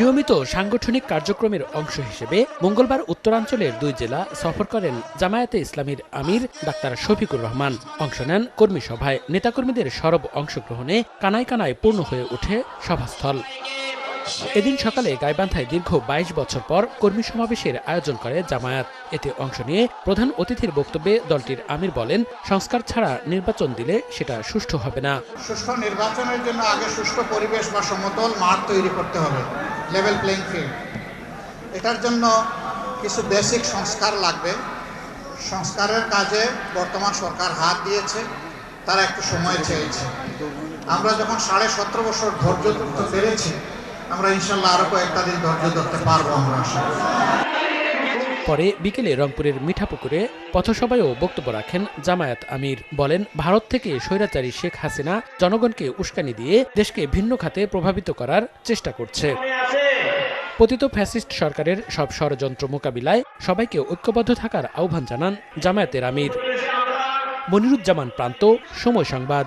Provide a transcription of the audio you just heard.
নিয়মিত সাংগঠনিক কার্যক্রমের অংশ হিসেবে মঙ্গলবার উত্তরাঞ্চলের 2 জেলা সফর করেন জামায়াতে ইসলামীর আমির ডাক্তার শফিকুর রহমান। অংশ নেন কর্মী সভায়। নেতাকর্মীদের সরব অংশগ্রহণে কানায় কানায় পূর্ণ হয়ে ওঠে সভাস্থল। এদিন সকালে গাইবান্ধায় দীর্ঘ 22 বছর পর কর্মী সমাবেশের আয়োজন করে জামায়াত। এতে অংশ নিয়ে প্রধান অতিথির বক্তব্যে দলটির আমির বলেন, সংস্কার ছাড়া নির্বাচন দিলে সেটা সুষ্ঠু হবে না। সুষ্ঠু নির্বাচনের জন্য আগে সুষ্ঠু পরিবেশ বা সমতল মাঠ তৈরি করতে হবে, লেভেল প্লেইং ফিল্ড। এটার জন্য কিছু বেসিক সংস্কার লাগবে। সংস্কারের কাজে বর্তমান সরকার হাত দিয়েছে, তারা একটু সময় চেয়েছে। আমরা যখন 17.5 বছর ধৈর্য ধরতে পেরেছি, আমরা ইনশাল্লাহ আরো কয়েকটা দিন ধৈর্য ধরতে পারবো আমরা। পরে বিকেলে রংপুরের মিঠাপুকুরে পথসভায়ও বক্তব্য রাখেন জামায়াত আমির। বলেন, ভারত থেকে স্বৈরাচারী শেখ হাসিনা জনগণকে উস্কানি দিয়ে দেশকে ভিন্ন খাতে প্রভাবিত করার চেষ্টা করছে। পতিত ফ্যাসিস্ট সরকারের সব ষড়যন্ত্র মোকাবিলায় সবাইকে ঐক্যবদ্ধ থাকার আহ্বান জানান জামায়াতের আমির। মনিরুজ্জামান প্রান্ত, সময় সংবাদ।